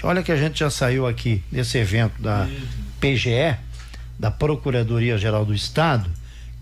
Olha que a gente já saiu aqui desse evento da PGE, da Procuradoria-Geral do Estado,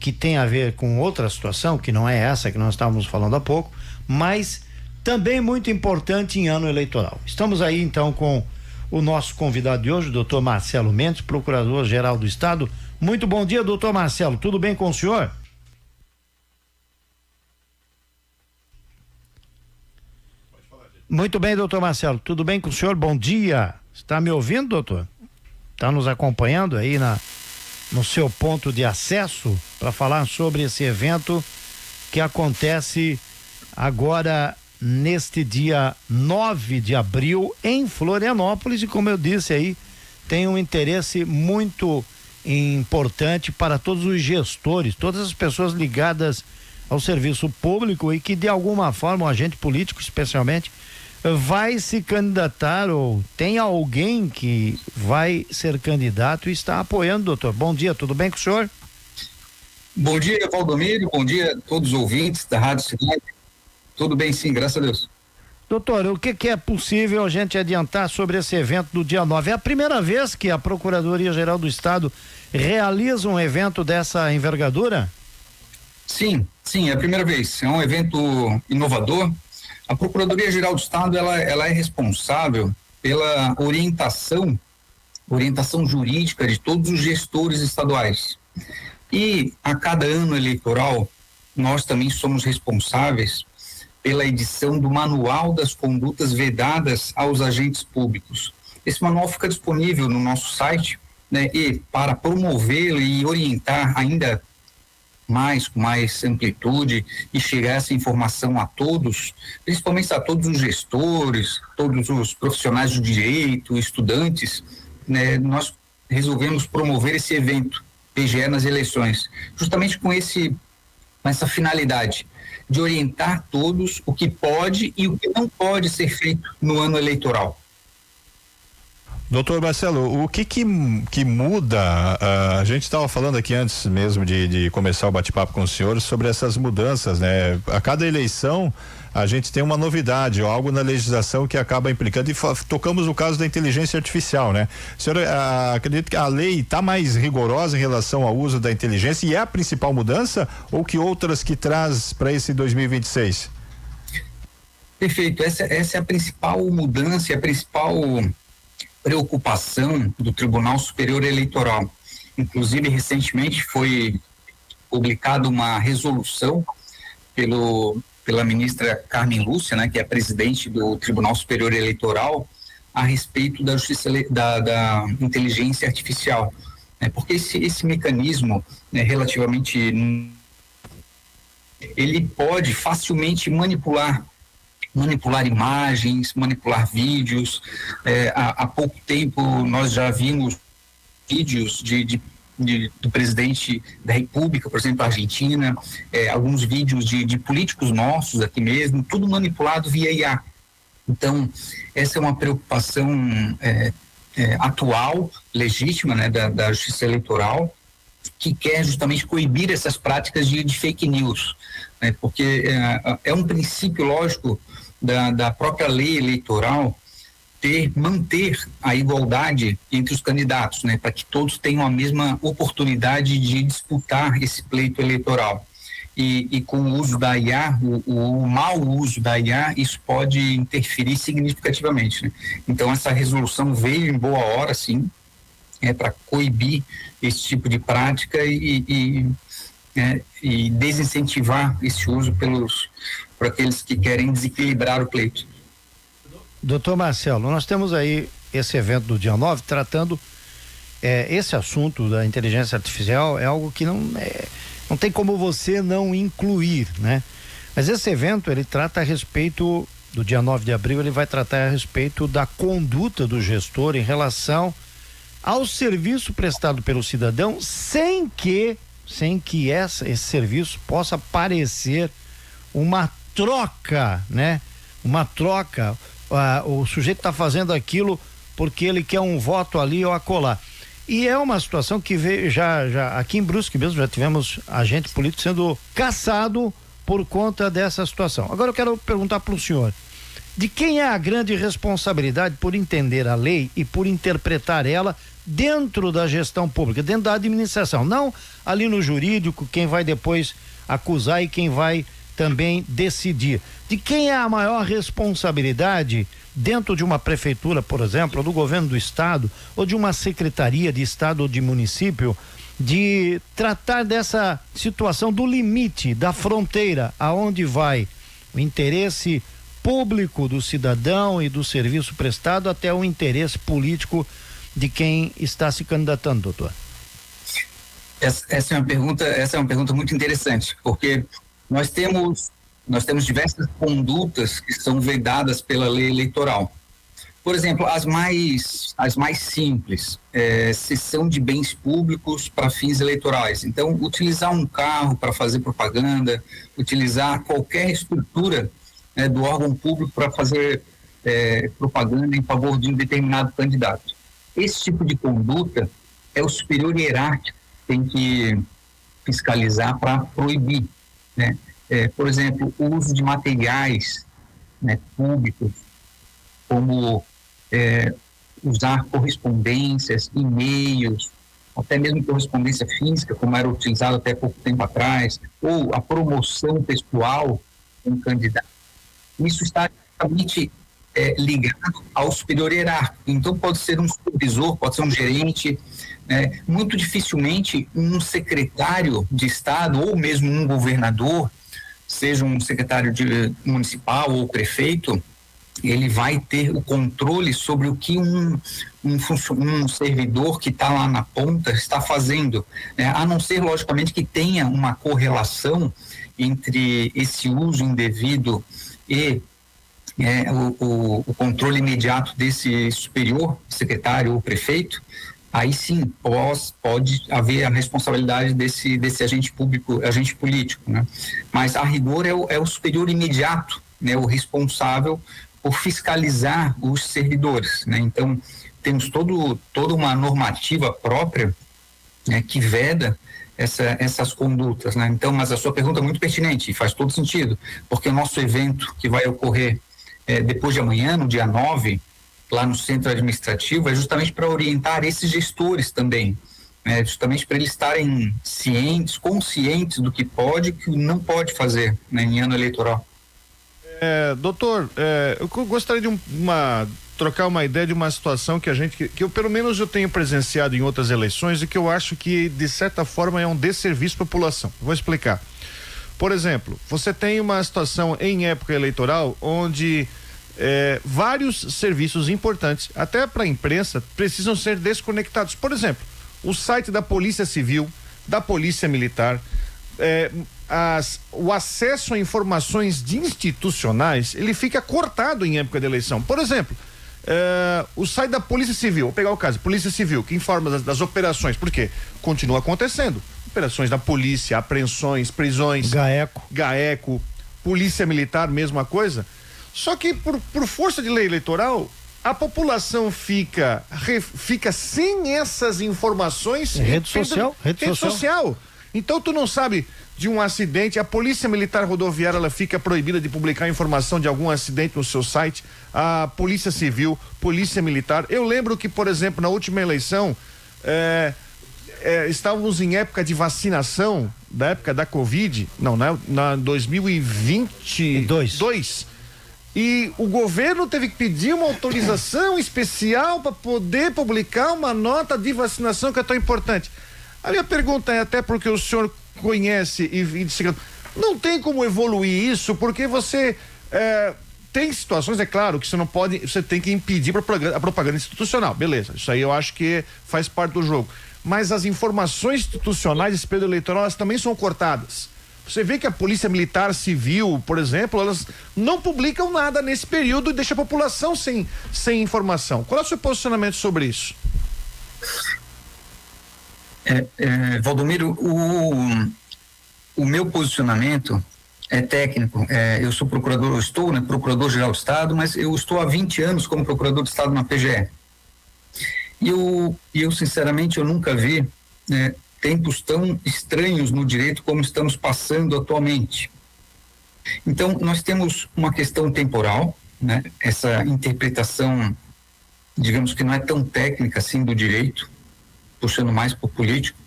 que tem a ver com outra situação, que não é essa que nós estávamos falando há pouco, mas também muito importante em ano eleitoral. Estamos aí então com o nosso convidado de hoje, o doutor Marcelo Mendes, Procurador-Geral do Estado. Muito bom dia, doutor Marcelo, tudo bem com o senhor? Muito bem, doutor Marcelo, tudo bem com o senhor? Bom dia. Está me ouvindo, doutor? Está nos acompanhando aí no seu ponto de acesso para falar sobre esse evento que acontece agora neste dia 9 de abril em Florianópolis e, como eu disse aí, tem um interesse muito importante para todos os gestores, todas as pessoas ligadas ao serviço público e que de alguma forma o agente político especialmente vai se candidatar ou tem alguém que vai ser candidato e está apoiando, doutor. Bom dia, tudo bem com o senhor? Bom dia, Valdomiro, bom dia a todos os ouvintes da Rádio Cidade. Tudo bem sim, graças a Deus. Doutor, o que é possível a gente adiantar sobre esse evento do dia 9? É a primeira vez que a Procuradoria-Geral do Estado realiza um evento dessa envergadura? Sim, é a primeira vez. É um evento inovador. A Procuradoria-Geral do Estado, ela é responsável pela orientação jurídica de todos os gestores estaduais. E a cada ano eleitoral, nós também somos responsáveis pela edição do Manual das Condutas Vedadas aos Agentes Públicos. Esse manual fica disponível no nosso site, né? E para promovê-lo e orientar ainda com mais amplitude e chegar essa informação a todos, principalmente a todos os gestores, todos os profissionais do direito, estudantes, né? Nós resolvemos promover esse evento PGE nas eleições, justamente com essa finalidade de orientar todos o que pode e o que não pode ser feito no ano eleitoral. Doutor Marcelo, o que muda? A gente estava falando aqui antes mesmo de começar o bate-papo com o senhor sobre essas mudanças, né? A cada eleição a gente tem uma novidade, ou algo na legislação que acaba implicando, e tocamos no caso da inteligência artificial, né? O senhor acredita que a lei está mais rigorosa em relação ao uso da inteligência e é a principal mudança, ou que outras que traz para esse 2026? Perfeito, essa é a principal mudança, a principal preocupação do Tribunal Superior Eleitoral. Inclusive, recentemente foi publicada uma resolução pela ministra Carmen Lúcia, né, que é presidente do Tribunal Superior Eleitoral, a respeito da justiça da inteligência artificial, né, porque esse mecanismo, né, relativamente, ele pode facilmente manipular imagens, manipular vídeos. Há pouco tempo nós já vimos vídeos do presidente da República, por exemplo, da Argentina, alguns vídeos de políticos nossos aqui mesmo, tudo manipulado via IA. Então, essa é uma preocupação atual, legítima, né, da Justiça Eleitoral, que quer justamente coibir essas práticas de fake news, né, porque é um princípio lógico da própria lei eleitoral manter a igualdade entre os candidatos, né, para que todos tenham a mesma oportunidade de disputar esse pleito eleitoral. E com o uso da IA, o mau uso da IA, isso pode interferir significativamente, né? Então essa resolução veio em boa hora, sim, para coibir esse tipo de prática e desincentivar esse uso por aqueles que querem desequilibrar o pleito. Doutor Marcelo, nós temos aí esse evento do dia 9 tratando esse assunto da inteligência artificial, é algo que não tem como você não incluir, né? Mas esse evento, ele trata a respeito do dia 9 de abril, ele vai tratar a respeito da conduta do gestor em relação ao serviço prestado pelo cidadão, sem que esse serviço possa parecer uma troca, né? Uma troca. O sujeito está fazendo aquilo porque ele quer um voto ali ou acolá. E é uma situação que veio já aqui em Brusque mesmo, já tivemos agente político sendo caçado por conta dessa situação. Agora eu quero perguntar para o senhor, De quem é a grande responsabilidade por entender a lei e por interpretar ela dentro da gestão pública, dentro da administração, não ali no jurídico, quem vai depois acusar e quem vai também decidir. De quem é a maior responsabilidade dentro de uma prefeitura, por exemplo, ou do governo do estado, ou de uma secretaria de estado ou de município, de tratar dessa situação do limite, da fronteira, aonde vai o interesse público do cidadão e do serviço prestado até o interesse político de quem está se candidatando, doutor? Essa é uma pergunta muito interessante, porque nós temos diversas condutas que são vedadas pela lei eleitoral. Por exemplo, as mais simples, cessão de bens públicos para fins eleitorais. Então, utilizar um carro para fazer propaganda, utilizar qualquer estrutura do órgão público para fazer propaganda em favor de um determinado candidato. Esse tipo de conduta é o superior hierárquico que tem que fiscalizar para proibir, né? Por exemplo, o uso de materiais, né, públicos, como usar correspondências, e-mails, até mesmo correspondência física, como era utilizado até pouco tempo atrás, ou a promoção pessoal de um candidato. Isso está totalmente ligado ao superior hierárquico. Então, pode ser um supervisor, pode ser um gerente, muito dificilmente um secretário de Estado ou mesmo um governador, seja um secretário municipal ou prefeito, ele vai ter o controle sobre o que um servidor que está lá na ponta está fazendo, né? A não ser, logicamente, que tenha uma correlação entre esse uso indevido e o controle imediato desse superior, secretário ou prefeito. Aí sim pode haver a responsabilidade desse agente público, agente político, né? Mas a rigor é o superior imediato, né? O responsável por fiscalizar os servidores, né? Então temos toda uma normativa própria, né, que veda essas condutas, né? Então, mas a sua pergunta é muito pertinente e faz todo sentido, porque o nosso evento que vai ocorrer depois de amanhã, no dia 9, lá no centro administrativo, é justamente para orientar esses gestores também, né? Justamente para eles estarem conscientes do que pode e que não pode fazer, né, em ano eleitoral. Doutor, eu gostaria de trocar uma ideia de uma situação que eu pelo menos eu tenho presenciado em outras eleições e que eu acho que de certa forma é um desserviço à população. Vou explicar. Por exemplo, você tem uma situação em época eleitoral onde vários serviços importantes, até para a imprensa, precisam ser desconectados. Por exemplo, o site da Polícia Civil, da Polícia Militar, o acesso a informações institucionais, ele fica cortado em época de eleição. Por exemplo, o site da Polícia Civil, vou pegar o caso, Polícia Civil, que informa das operações, porque continua acontecendo. Operações da polícia, apreensões, prisões. GAECO, Polícia Militar, mesma coisa. Só que por força de lei eleitoral, a população fica sem essas informações. Rede social. Então tu não sabe de um acidente, a Polícia Militar Rodoviária ela fica proibida de publicar informação de algum acidente no seu site, a Polícia Civil, Polícia Militar. Eu lembro que, por exemplo, na última eleição, estávamos em época de vacinação, da época da Covid, na 2022. E o governo teve que pedir uma autorização especial para poder publicar uma nota de vacinação que é tão importante. A minha pergunta é, até porque o senhor conhece e não tem como evoluir isso, porque você tem situações, é claro, que você tem que impedir a propaganda institucional, beleza, isso aí eu acho que faz parte do jogo, mas as informações institucionais desse período eleitoral, elas também são cortadas. Você vê que a Polícia Militar Civil, por exemplo, elas não publicam nada nesse período e deixa a população sem informação. Qual é o seu posicionamento sobre isso? Valdomiro, o meu posicionamento é técnico. Eu sou procurador-geral do Estado, mas eu estou há 20 anos como procurador do Estado na PGE. E eu sinceramente, eu nunca vi tempos tão estranhos no direito como estamos passando atualmente. Então, nós temos uma questão temporal, né, essa interpretação, digamos que não é tão técnica assim do direito, puxando mais para o político.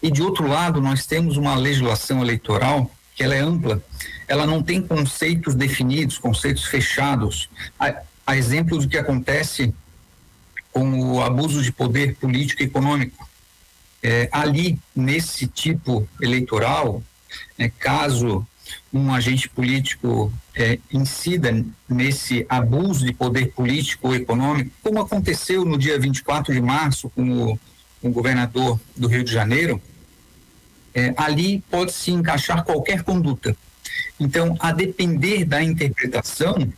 E de outro lado, nós temos uma legislação eleitoral que ela é ampla, ela não tem conceitos definidos, conceitos fechados. A exemplo do que acontece com o abuso de poder político e econômico. Ali, nesse tipo eleitoral, caso um agente político incida nesse abuso de poder político ou econômico, como aconteceu no dia 24 de março com o governador do Rio de Janeiro, ali pode-se encaixar qualquer conduta. Então, a depender da interpretação,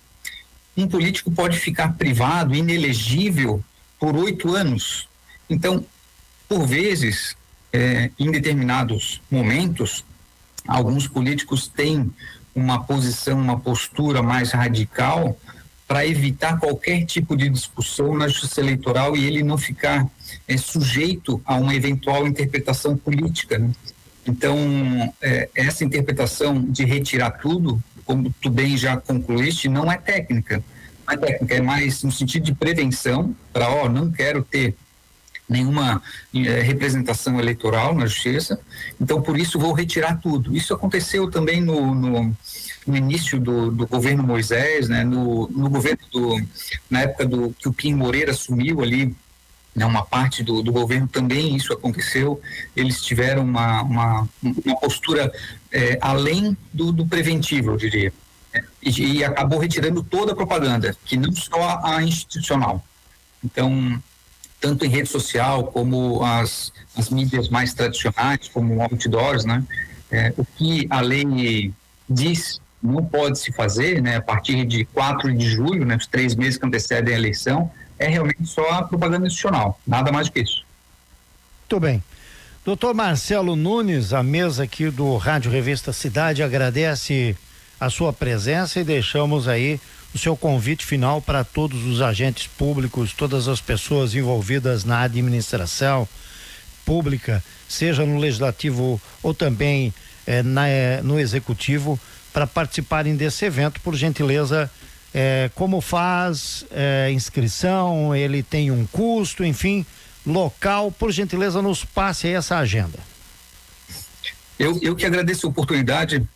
um político pode ficar privado, inelegível, por 8 anos. Então, por vezes, em determinados momentos, alguns políticos têm uma posição, uma postura mais radical para evitar qualquer tipo de discussão na justiça eleitoral e ele não ficar sujeito a uma eventual interpretação política, né? Então, essa interpretação de retirar tudo, como tu bem já concluíste, não é técnica. Não é técnica, é mais no sentido de prevenção, para, não quero ter nenhuma representação eleitoral na justiça, então por isso vou retirar tudo. Isso aconteceu também no início do governo Moisés, né? No governo na época que o Kim Moreira assumiu ali, né, uma parte do governo também isso aconteceu. Eles tiveram uma postura além do preventivo, eu diria, e acabou retirando toda a propaganda, que não só a institucional. Então, tanto em rede social como as mídias mais tradicionais, como outdoors, né? O que a lei diz não pode se fazer, né? A partir de 4 de julho, né? Os 3 meses que antecedem a eleição, é realmente só a propaganda institucional, nada mais do que isso. Muito bem. Doutor Marcelo Nunes, a mesa aqui do Rádio Revista Cidade agradece a sua presença e deixamos aí o seu convite final para todos os agentes públicos, todas as pessoas envolvidas na administração pública, seja no legislativo ou também no executivo, para participarem desse evento. Por gentileza, como faz inscrição, ele tem um custo, enfim, local, por gentileza nos passe aí essa agenda. Eu que agradeço a oportunidade,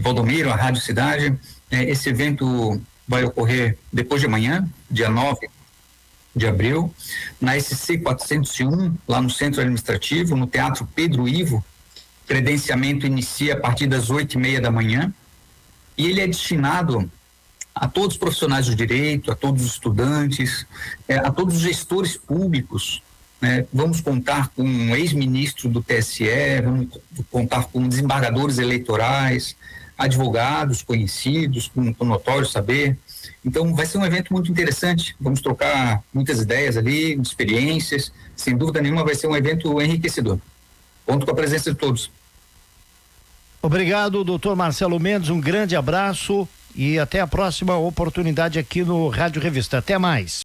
Valdomiro, a Rádio Cidade. Esse evento vai ocorrer depois de amanhã, dia 9 de abril, na SC 401, lá no Centro Administrativo, no Teatro Pedro Ivo. Credenciamento inicia a partir das 8:30 da manhã e ele é destinado a todos os profissionais do direito, a todos os estudantes, a todos os gestores públicos, né? Vamos contar com um ex-ministro do TSE, vamos contar com desembargadores eleitorais, advogados conhecidos, com notório saber. Então vai ser um evento muito interessante, vamos trocar muitas ideias ali, experiências, sem dúvida nenhuma vai ser um evento enriquecedor. Conto com a presença de todos. Obrigado, doutor Marcelo Mendes, um grande abraço e até a próxima oportunidade aqui no Rádio Revista. Até mais.